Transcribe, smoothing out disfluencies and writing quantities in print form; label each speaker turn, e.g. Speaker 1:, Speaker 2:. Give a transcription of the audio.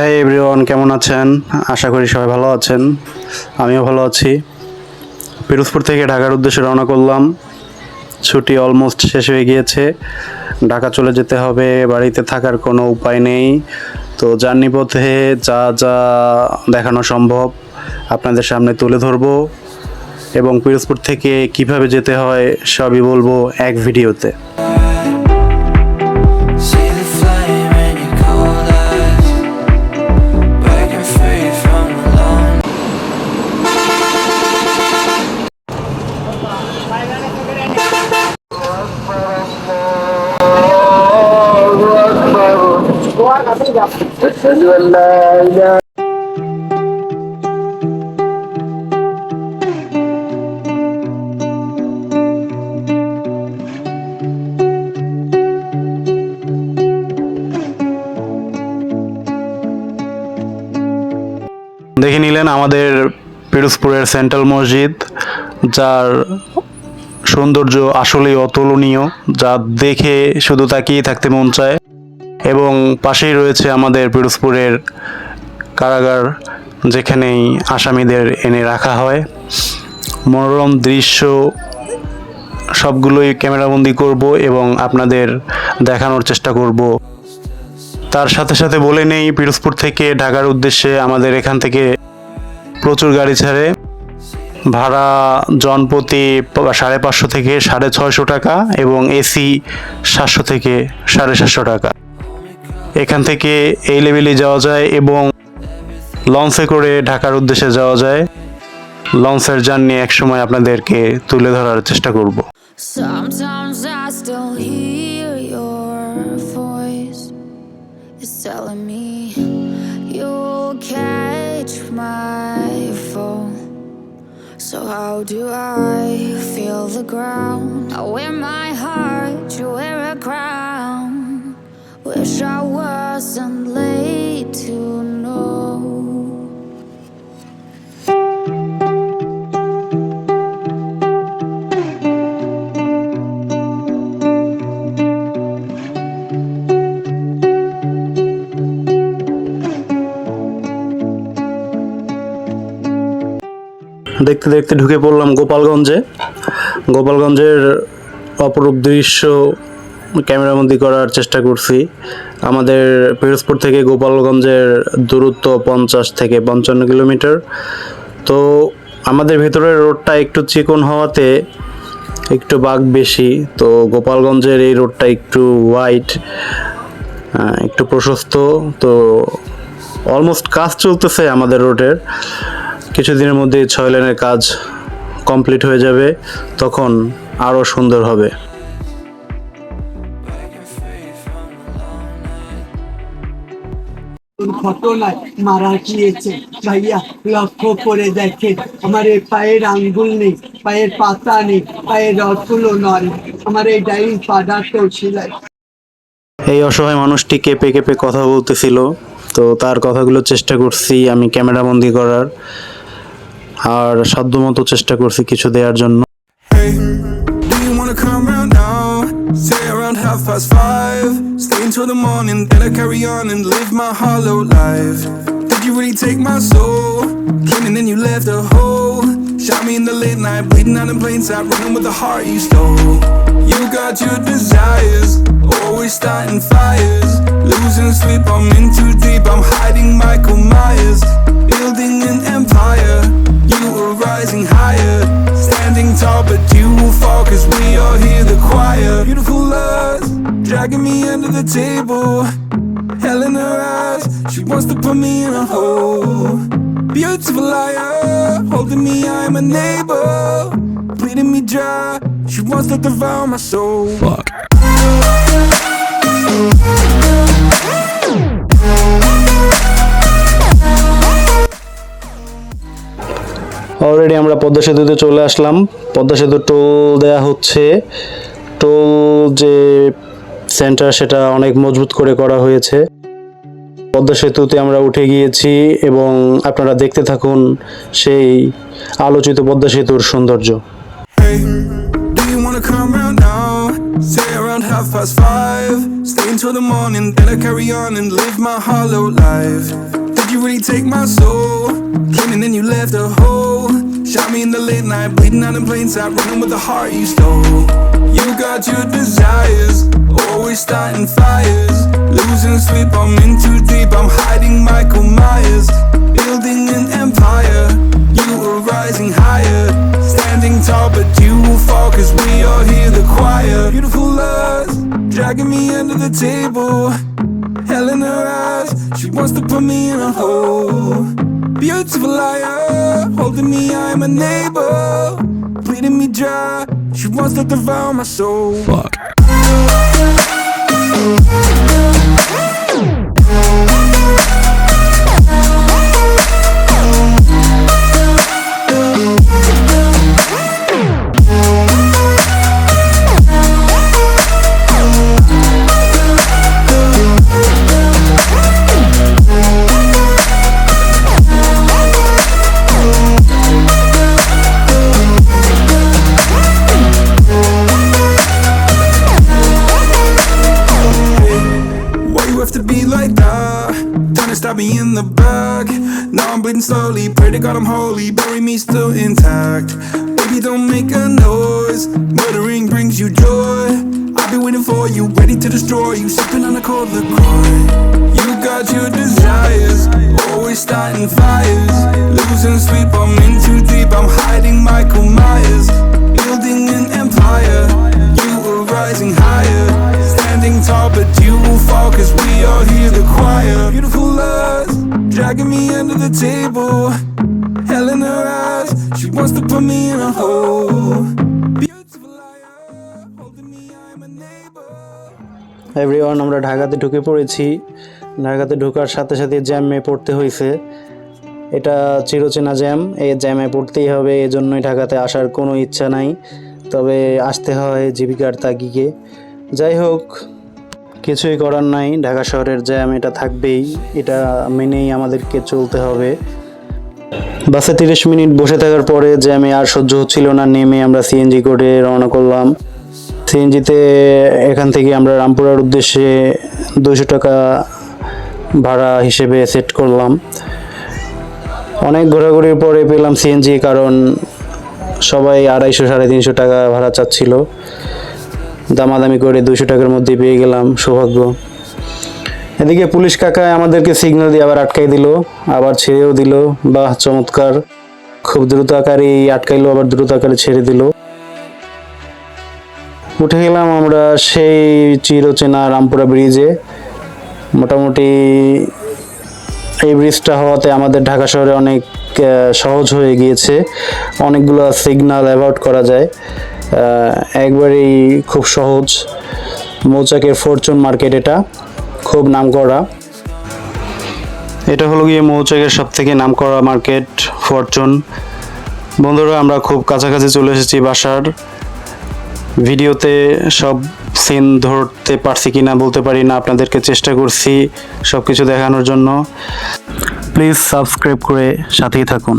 Speaker 1: Hi everyone, কেমন আছেন? আশা করি সবাই ভালো আছেন। আমিও ভালো আছি। পিরোজপুর থেকে ঢাকার উদ্দেশ্যে রওনা করলাম। ছুটি অলমোস্ট শেষ হয়ে গিয়েছে। ঢাকা চলে যেতে হবে, বাড়িতে থাকার কোনো উপায় নেই। তো জার্নি পথে যা যা দেখানো সম্ভব আপনাদের সামনে তুলে ধরবো এবং পিরোজপুর থেকে কিভাবে যেতে হয় সবই বলবো এক ভিডিওতে। দেখে নিলেন আমাদের পিরোজপুরের সেন্ট্রাল মসজিদ, যার সৌন্দর্য আসলেই অতুলনীয়, যা দেখে শুধু তাকিয়ে থাকতে মন চায়। এবং পাশেই রয়েছে আমাদের পিরোজপুরের কারাগার, যেখানেই আসামিদের এনে রাখা হয়। মনোরম দৃশ্য সবগুলোই ক্যামেরাবন্দি করব এবং আপনাদের দেখানোর চেষ্টা করব। তার সাথে সাথে বলে নেই, পিরোজপুর থেকে ঢাকার উদ্দেশ্যে আমাদের এখান থেকে প্রচুর গাড়ি ছাড়ে। ভাড়া জনপ্রতি 550 থেকে 650 টাকা এবং এসি 700 থেকে 750 টাকা। এখান থেকে এই লেভেলে যাওয়া যায় এবং লঞ্চে করে ঢাকার উদ্দেশ্যে যাওয়া যায়। লঞ্চের জার্নি এক সময় আপনাদেরকে তুলে ধরার চেষ্টা করব।
Speaker 2: Sometimes I still hear your voice. It's telling me you'll catch my fall. So how do I feel the ground? I wear my heart, you wear a crown. Wish I wasn't late to know.
Speaker 1: দেখতে দেখতে ঢুকে পড়লাম গোপালগঞ্জে। গোপালগঞ্জের অপরূপ দৃশ্য ক্যামেরাবন্দি করার চেষ্টা করছি। আমাদের পিরোজপুর থেকে গোপালগঞ্জের দূরত্ব 50 থেকে 55 কিলোমিটার। তো আমাদের ভেতরের রোডটা একটু চিকন হওয়াতে একটু বাঁক বেশি। তো গোপালগঞ্জের এই রোডটা একটু ওয়াইড, একটু প্রশস্ত। তো অলমোস্ট কাজ চলতেছে আমাদের রোডের। কিছুদিনের মধ্যে 6 লেনের কাজ কমপ্লিট হয়ে যাবে, তখন আরও সুন্দর হবে।
Speaker 3: ঘটনায় মারা গিয়েছে ভাইয়া, লক্ষ্য করে দেখেন আমার এই পায়ের আঙ্গুল নেই, পায়ের পাতা নেই, পায়ের রথগুলো নয়, আমার এই ডাইরি পাদাতেও ছিলাই।
Speaker 1: এই অসহায় মানুষটি কেঁপে কেঁপে কথা বলতেছিল। তো তার কথাগুলো চেষ্টা করছি আমি ক্যামেরাবন্দি করার, আর সাধ্যমতো চেষ্টা করছি কিছু দেওয়ার জন্য।
Speaker 4: Hey, do you wanna come round now? Say around 5:30. Stay until the morning, then I carry on and live my hollow life. Did you really take my soul? Came and then you left a hole. Shot me in the late night, bleeding out in plain sight, running with the heart you stole. You got your desires, always starting fires, losing sleep, I'm in too deep, I'm hiding Michael Myers, building an empire, you were rising higher, standing tall but you will fall, cause we all hear the choir. Beautiful love, dragging me under the table, hell in her eyes, she wants to put me in a hole. Beautiful liar, holding me, I'm a neighbor, bleeding me dry, she wants to devour my soul. Fuck.
Speaker 1: Already আমরা পদ্মা সেতুতে চলে আসলাম। পদ্মা সেতু toll দেয়া হচ্ছে। Toll যে centre সেটা অনেক মজবুত করে করা হয়েছে। পদ্মা সেতুতে আমরা উঠে গিয়েছি এবং আপনারা দেখতে থাকুন সেই আলোচিত পদ্মা সেতুর সৌন্দর্য।
Speaker 4: Hey, do you wanna come round now? Say around 5:30. Stay until the morning, then I carry on and live my hollow life. Did you really take my soul? Came and then you left a hole. Shot me in the late night, bleeding out in plain sight, running with the heart you stole. You got your desires, always starting fires. Losing sleep, I'm in too deep, I'm hiding Michael Myers. Building an empire, you were rising higher. Standing tall, but you will fall, cause we all hear the choir. Beautiful lust, dragging me under the table. Hell in her eyes, she wants to put me in a hole. Beautiful liar, holding me, I'm a neighbor. Bleeding me dry, she wants to devour my soul. Fuck. Stab me in the back. Now I'm bleeding slowly. Pray to God I'm holy. Bury me still intact. Baby, don't make a noise. Murdering brings you joy. I've been waiting for you, ready to destroy you. Sipping on a cold LaCroix. You got your desires, always starting fires. Losing sleep, I'm in too deep. I'm hiding Michael Myers. Building an empire. You were rising higher. Standing tall, but you will fall, cause we all hear the choir. Beautiful lust, dragging me under the table. Hell in her eyes, she wants to put me in a hole. Beautiful liar, holding me, I'm a neighbor.
Speaker 1: Everyone, আমরা ঢাকাতে ঢুকে পড়েছি। ঢাকাতে ঢোকার সাথে সাথে জ্যামে পড়তে হয়েছে। এটা চিরচেনা জ্যাম, এই জ্যামে পড়তেই হবে, এজন্যই ঢাকাতে আসার কোনো ইচ্ছা নাই, তবে আসতে হয় জীবিকার তাগিদে। যাই হোক, কিছুই করার নাই, ঢাকা শহরের জ্যাম এটা থাকবেই, এটা মেনেই আমাদেরকে চলতে হবে। বাসে 30 মিনিট বসে থাকার পরে জ্যামে আর সহ্য হচ্ছিল না, নেমে আমরা সিএনজি করে রওনা করলাম। সিএনজিতে এখান থেকে আমরা রামপুরার উদ্দেশ্যে 200 টাকা ভাড়া হিসেবে সেট করলাম। অনেক ঘোরাঘুরির পরে পেলাম সিএনজি, কারণ সবাই 250-350 টাকা ভাড়া চাচ্ছিল। দামাদামি করে 200 টাকার মধ্যে পেয়ে গেলাম, সৌভাগ্য। এদিকে পুলিশ কাকায় আমাদেরকে সিগন্যাল দিয়ে আবার আটকাই দিল, আবার ছেড়েও দিল। বাহ, চমৎকার! খুব দ্রুত আকারে আটকাইলো, আবার দ্রুত আকারে ছেড়ে দিল। উঠে গেলাম আমরা সেই চিরচেনা রামপুরা ব্রিজে। মোটামুটি এই ব্রিজটা হওয়াতে আমাদের ঢাকা শহরে অনেক সহজ হয়ে গিয়েছে, অনেকগুলো সিগন্যাল অ্যাভয়েড করা যায়, একবারেই খুব সহজ। মৌচাকের ফরচুন মার্কেট, এটা খুব নামকরা। এটা হলো গিয়ে মৌচাকের সবথেকে নামকরা মার্কেট, ফরচুন। বন্ধুরা, আমরা খুব কাছাকাছি চলে এসেছি বাসার। ভিডিওতে সব সিন ধরতে পারছি কিনা বলতে পারি না, আপনাদেরকে চেষ্টা করছি সব কিছু দেখানোর জন্য। প্লিজ সাবস্ক্রাইব করে সাথেই থাকুন।